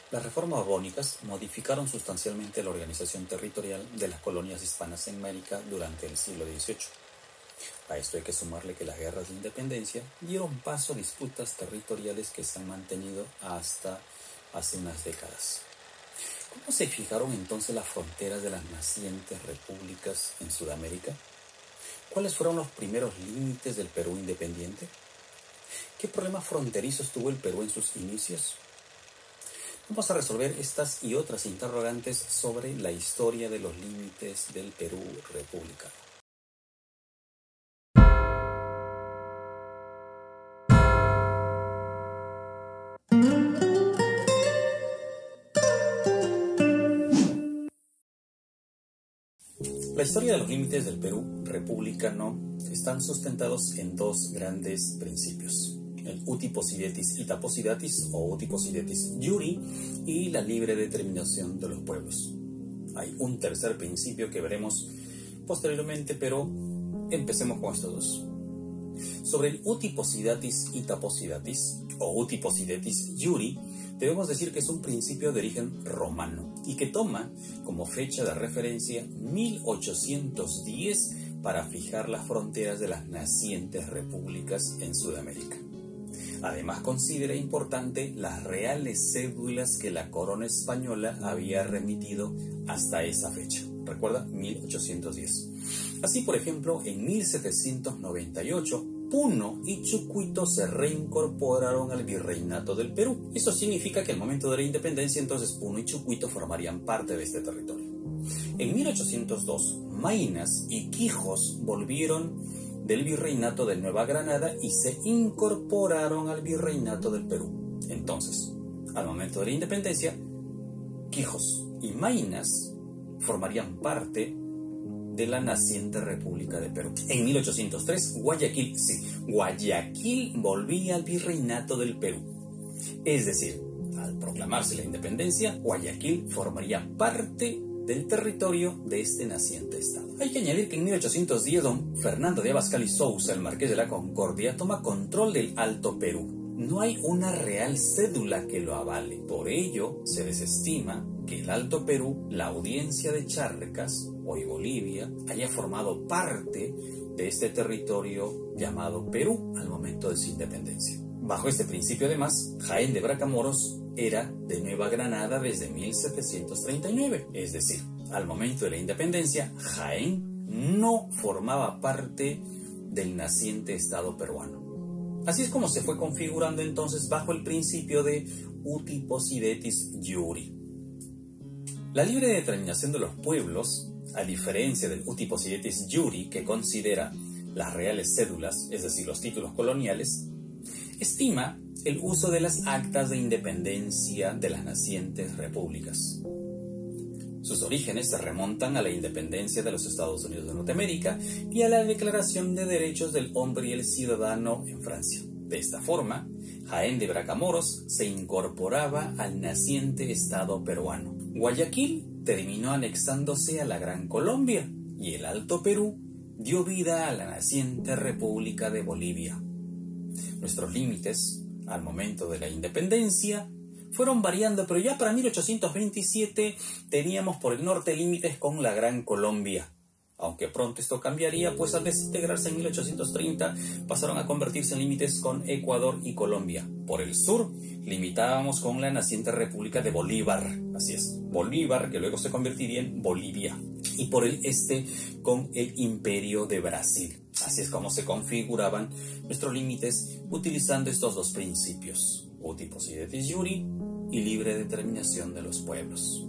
Las reformas borbónicas modificaron sustancialmente la organización territorial de las colonias hispanas en América durante el siglo XVIII. A esto hay que sumarle que las guerras de independencia dieron paso a disputas territoriales que se han mantenido hasta hace unas décadas. ¿Cómo se fijaron entonces las fronteras de las nacientes repúblicas en Sudamérica? ¿Cuáles fueron los primeros límites del Perú independiente? ¿Qué problemas fronterizos tuvo el Perú en sus inicios? Vamos a resolver estas y otras interrogantes sobre la historia de los límites del Perú republicano. La historia de los límites del Perú republicano están sustentados en dos grandes principios: el uti possidetis ita possidetis o uti possidetis iuri y la libre determinación de los pueblos. Hay un tercer principio que veremos posteriormente, pero empecemos con estos dos. Sobre el uti possidetis ita possidetis o uti possidetis iuri, debemos decir que es un principio de origen romano y que toma como fecha de referencia 1810 para fijar las fronteras de las nacientes repúblicas en Sudamérica. Además, considera importante las reales cédulas que la corona española había remitido hasta esa fecha. Recuerda, 1810. Así, por ejemplo, en 1798, Puno y Chucuito se reincorporaron al virreinato del Perú. Eso significa que al momento de la independencia, entonces Puno y Chucuito formarían parte de este territorio. En 1802, Maynas y Quijos volvieron del virreinato de Nueva Granada y se incorporaron al virreinato del Perú. Entonces, al momento de la independencia, Quijos y Maynas formarían parte de la naciente República de Perú. En 1803, Guayaquil volvía al virreinato del Perú. Es decir, al proclamarse la independencia, Guayaquil formaría parte del territorio de este naciente estado. Hay que añadir que en 1810 don Fernando de Abascal y Sousa, el marqués de la Concordia, toma control del Alto Perú. No hay una real cédula que lo avale. Por ello, se desestima que el Alto Perú, la audiencia de Charcas, hoy Bolivia, haya formado parte de este territorio llamado Perú al momento de su independencia. Bajo este principio, además, Jaén de Bracamoros era de Nueva Granada desde 1739. Es decir, al momento de la independencia, Jaén no formaba parte del naciente estado peruano. Así es como se fue configurando entonces bajo el principio de uti possidetis iuri. La libre determinación de los pueblos, a diferencia del uti possidetis iuri, que considera las reales cédulas, es decir, los títulos coloniales, estima el uso de las actas de independencia de las nacientes repúblicas. Sus orígenes se remontan a la independencia de los Estados Unidos de Norteamérica y a la Declaración de Derechos del Hombre y el Ciudadano en Francia. De esta forma, Jaén de Bracamoros se incorporaba al naciente Estado peruano. Guayaquil terminó anexándose a la Gran Colombia y el Alto Perú dio vida a la naciente República de Bolivia. Nuestros límites, al momento de la independencia, fueron variando, pero ya para 1827 teníamos por el norte límites con la Gran Colombia. Aunque pronto esto cambiaría, pues al desintegrarse en 1830 pasaron a convertirse en límites con Ecuador y Colombia. Por el sur limitábamos con la naciente República de Bolívar, así es, Bolívar, que luego se convertiría en Bolivia. Y por el este con el Imperio de Brasil. Así es como se configuraban nuestros límites utilizando estos dos principios: uti possidetis iuri y libre determinación de los pueblos.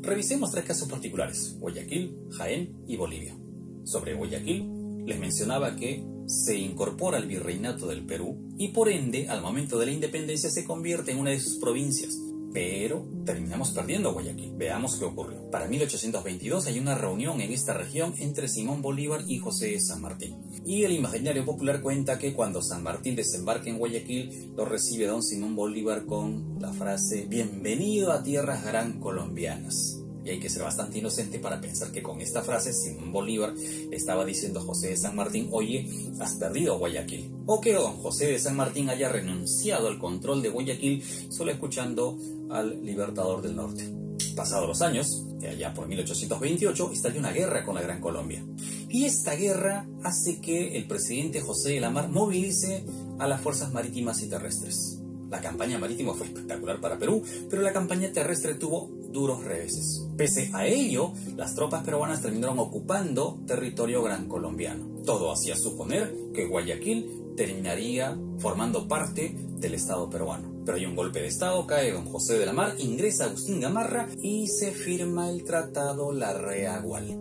Revisemos tres casos particulares: Guayaquil, Jaén y Bolivia. Sobre Guayaquil, les mencionaba que se incorpora al virreinato del Perú y por ende, al momento de la independencia, se convierte en una de sus provincias. Pero terminamos perdiendo Guayaquil. Veamos qué ocurrió. Para 1822 hay una reunión en esta región entre Simón Bolívar y José de San Martín. Y el imaginario popular cuenta que cuando San Martín desembarca en Guayaquil, lo recibe don Simón Bolívar con la frase: bienvenido a tierras gran colombianas. Y hay que ser bastante inocente para pensar que con esta frase Simón Bolívar le estaba diciendo a José de San Martín: oye, has perdido Guayaquil. O que don José de San Martín haya renunciado al control de Guayaquil solo escuchando al Libertador del Norte. Pasados los años, allá por 1828, estalló una guerra con la Gran Colombia. Y esta guerra hace que el presidente José de la Mar movilice a las fuerzas marítimas y terrestres. La campaña marítima fue espectacular para Perú, pero la campaña terrestre tuvo duros reveses. Pese a ello, las tropas peruanas terminaron ocupando territorio gran colombiano. Todo hacía suponer que Guayaquil terminaría formando parte del Estado peruano. Pero hay un golpe de Estado, cae don José de la Mar, ingresa Agustín Gamarra y se firma el Tratado Larrea-Gual.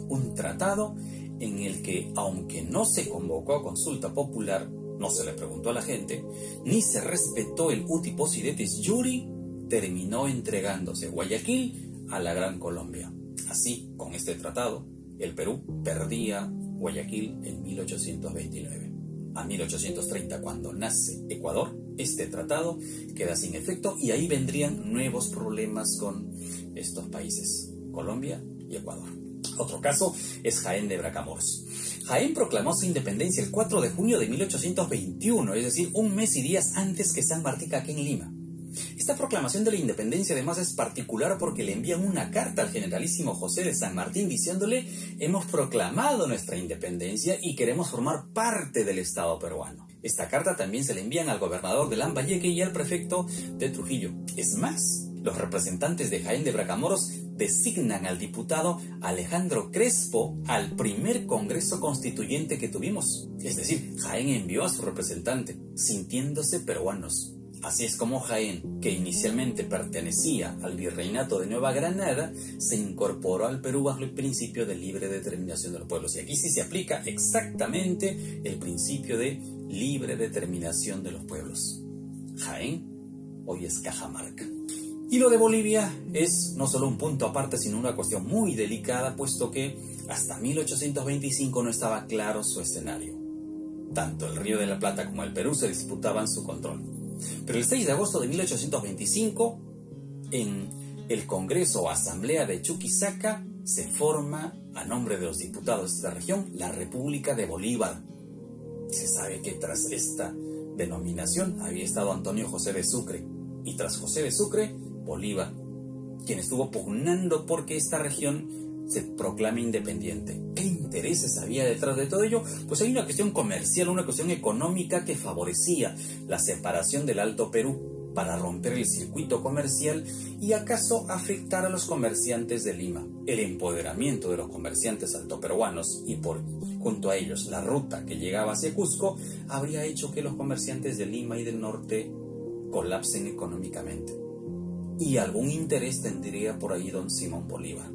Un tratado en el que, aunque no se convocó a consulta popular, no se le preguntó a la gente, ni se respetó el uti possidetis iuri, terminó entregándose Guayaquil a la Gran Colombia. Así, con este tratado, el Perú perdía Guayaquil en 1829. A 1830, cuando nace Ecuador, este tratado queda sin efecto y ahí vendrían nuevos problemas con estos países, Colombia y Ecuador. Otro caso es Jaén de Bracamoros. Jaén proclamó su independencia el 4 de junio de 1821, es decir, un mes y días antes que San Martín aquí en Lima. Esta proclamación de la independencia además es particular porque le envían una carta al generalísimo José de San Martín diciéndole: hemos proclamado nuestra independencia y queremos formar parte del Estado peruano. Esta carta también se le envían al gobernador de Lambayeque y al prefecto de Trujillo. Es más, los representantes de Jaén de Bracamoros designan al diputado Alejandro Crespo al primer Congreso Constituyente que tuvimos. Es decir, Jaén envió a su representante, sintiéndose peruanos. Así es como Jaén, que inicialmente pertenecía al Virreinato de Nueva Granada, se incorporó al Perú bajo el principio de libre determinación de los pueblos. Y aquí sí se aplica exactamente el principio de libre determinación de los pueblos. Jaén hoy es Cajamarca. Y lo de Bolivia es no solo un punto aparte, sino una cuestión muy delicada, puesto que hasta 1825 no estaba claro su escenario. Tanto el Río de la Plata como el Perú se disputaban su control. Pero el 6 de agosto de 1825, en el Congreso o Asamblea de Chuquisaca, se forma, a nombre de los diputados de esta región, la República de Bolívar. Se sabe que tras esta denominación había estado Antonio José de Sucre, y tras José de Sucre, Bolívar, quien estuvo pugnando porque esta región se proclame independiente. ¿Qué intereses había detrás de todo ello? Pues hay una cuestión comercial, una cuestión económica que favorecía la separación del Alto Perú para romper el circuito comercial y acaso afectar a los comerciantes de Lima. El empoderamiento de los comerciantes altoperuanos y junto a ellos la ruta que llegaba hacia Cusco habría hecho que los comerciantes de Lima y del norte colapsen económicamente. Y algún interés tendría por ahí don Simón Bolívar.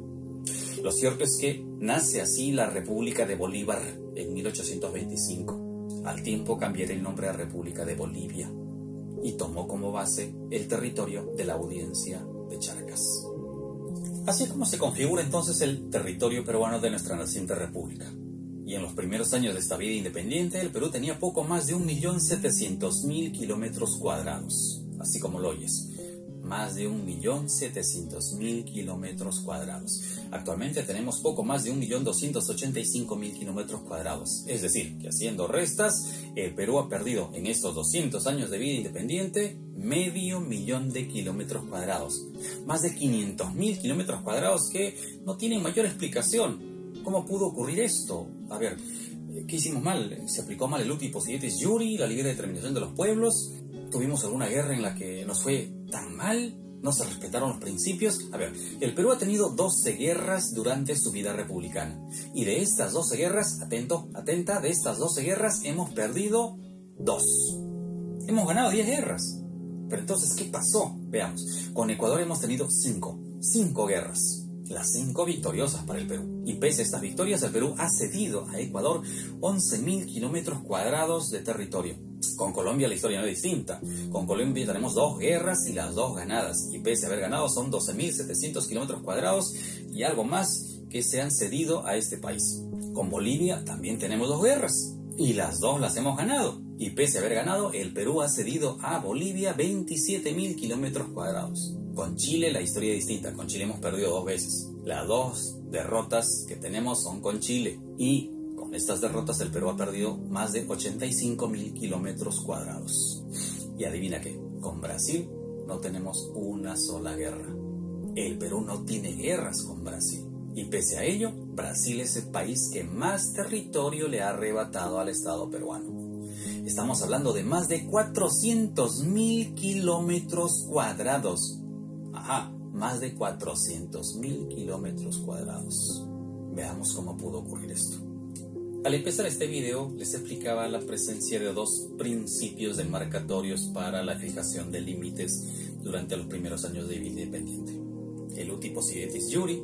Lo cierto es que nace así la República de Bolívar en 1825. Al tiempo cambiaría el nombre a República de Bolivia y tomó como base el territorio de la Audiencia de Charcas. Así es como se configura entonces el territorio peruano de nuestra naciente república. Y en los primeros años de esta vida independiente, el Perú tenía poco más de 1.700.000 kilómetros cuadrados, así como lo oyes. Más de 1.700.000 kilómetros cuadrados. Actualmente tenemos poco más de 1.285.000 kilómetros cuadrados. Es decir, que haciendo restas, el Perú ha perdido en estos 200 años de vida independiente 500.000 de kilómetros cuadrados. Más de 500.000 kilómetros cuadrados que no tienen mayor explicación. ¿Cómo pudo ocurrir esto? A ver, ¿qué hicimos mal? ¿Se aplicó mal el uti possidetis iuri, la libre determinación de los pueblos? ¿Tuvimos alguna guerra en la que nos fue tan mal? ¿No se respetaron los principios? A ver, el Perú ha tenido 12 guerras durante su vida republicana. Y de estas 12 guerras, atenta, de estas 12 guerras hemos perdido 2. Hemos ganado 10 guerras. Pero entonces, ¿qué pasó? Veamos, con Ecuador hemos tenido 5 guerras. Las 5 victoriosas para el Perú. Y pese a estas victorias, el Perú ha cedido a Ecuador 11.000 kilómetros cuadrados de territorio. Con Colombia la historia no es distinta. Con Colombia tenemos 2 guerras y las 2 ganadas. Y pese a haber ganado son 12.700 kilómetros cuadrados y algo más que se han cedido a este país. Con Bolivia también tenemos 2 guerras y las 2 las hemos ganado. Y pese a haber ganado, el Perú ha cedido a Bolivia 27.000 kilómetros cuadrados. Con Chile la historia es distinta. Con Chile hemos perdido 2 veces. Las 2 derrotas que tenemos son con Chile. Y con estas derrotas el Perú ha perdido más de 85.000 kilómetros cuadrados. Y adivina qué, con Brasil no tenemos una sola guerra. El Perú no tiene guerras con Brasil. Y pese a ello, Brasil es el país que más territorio le ha arrebatado al Estado peruano. Estamos hablando de más de 400.000 kilómetros cuadrados. Ajá, más de 400.000 kilómetros cuadrados. Veamos cómo pudo ocurrir esto. Al empezar este video les explicaba la presencia de 2 principios demarcatorios para la fijación de límites durante los primeros años de vida independiente. El uti possidetis iuri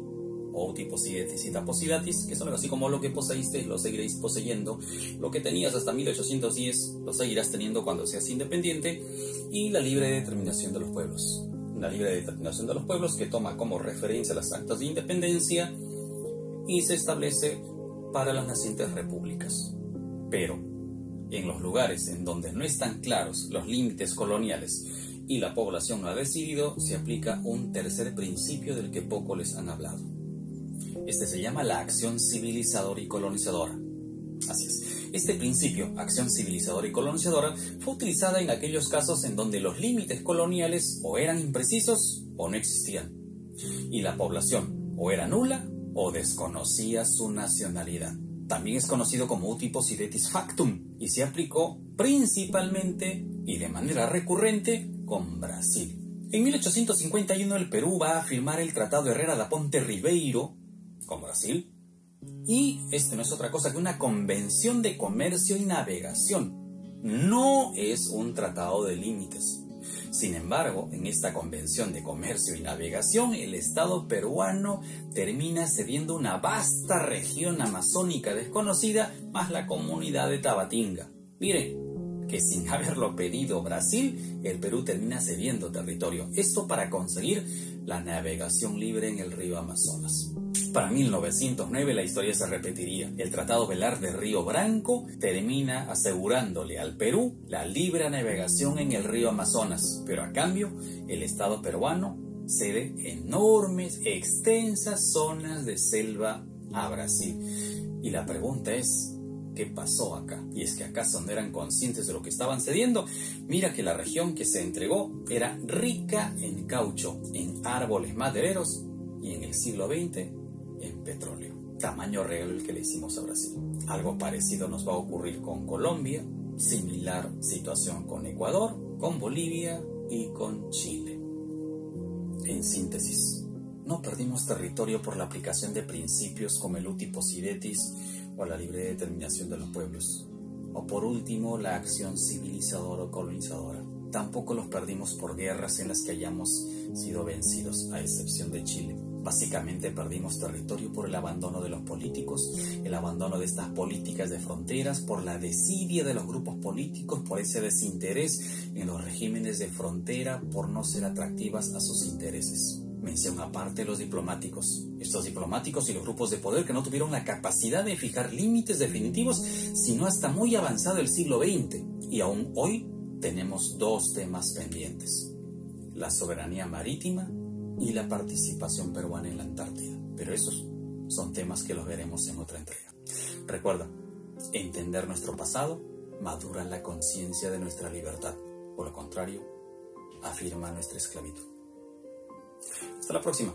o uti possidetis ita possidetis, que son algo así como lo que poseíste lo seguiréis poseyendo, lo que tenías hasta 1810 lo seguirás teniendo cuando seas independiente, y la libre determinación de los pueblos. La libre determinación de los pueblos que toma como referencia las actas de independencia y se establece para las nacientes repúblicas. Pero en los lugares en donde no están claros los límites coloniales y la población no ha decidido, se aplica un tercer principio del que poco les han hablado. Este se llama la acción civilizadora y colonizadora. Así es. Este principio, acción civilizadora y colonizadora, fue utilizada en aquellos casos en donde los límites coloniales o eran imprecisos o no existían, y la población o era nula o desconocía su nacionalidad. También es conocido como uti possidetis factum y se aplicó principalmente y de manera recurrente con Brasil. En 1851 el Perú va a firmar el Tratado de Herrera da Ponte Ribeiro con Brasil, y este no es otra cosa que una convención de comercio y navegación. No es un tratado de límites. Sin embargo, en esta convención de comercio y navegación, el Estado peruano termina cediendo una vasta región amazónica desconocida, más la comunidad de Tabatinga. Miren, que sin haberlo pedido Brasil, el Perú termina cediendo territorio. Esto para conseguir la navegación libre en el río Amazonas. Para 1909 la historia se repetiría. El Tratado Velar de Río Branco termina asegurándole al Perú la libre navegación en el río Amazonas, pero a cambio el Estado peruano cede enormes, extensas zonas de selva a Brasil. Y la pregunta es, ¿qué pasó acá? Y es que acaso no eran conscientes de lo que estaban cediendo. Mira que la región que se entregó era rica en caucho, en árboles madereros y en el siglo XX en petróleo. Tamaño regalo el que le hicimos a Brasil. Algo parecido nos va a ocurrir con Colombia, similar situación con Ecuador, con Bolivia y con Chile. En síntesis, no perdimos territorio por la aplicación de principios como el uti possidetis o la libre determinación de los pueblos, o por último la acción civilizadora o colonizadora. Tampoco los perdimos por guerras en las que hayamos sido vencidos, a excepción de Chile. Básicamente perdimos territorio por el abandono de los políticos, el abandono de estas políticas de fronteras, por la desidia de los grupos políticos, por ese desinterés en los regímenes de frontera, por no ser atractivas a sus intereses. Mención aparte los diplomáticos. Estos diplomáticos y los grupos de poder que no tuvieron la capacidad de fijar límites definitivos, sino hasta muy avanzado el siglo XX. Y aún hoy tenemos 2 temas pendientes: la soberanía marítima y la participación peruana en la Antártida. Pero esos son temas que los veremos en otra entrega. Recuerda, entender nuestro pasado madura la conciencia de nuestra libertad. Por lo contrario, afirma nuestra esclavitud. Hasta la próxima.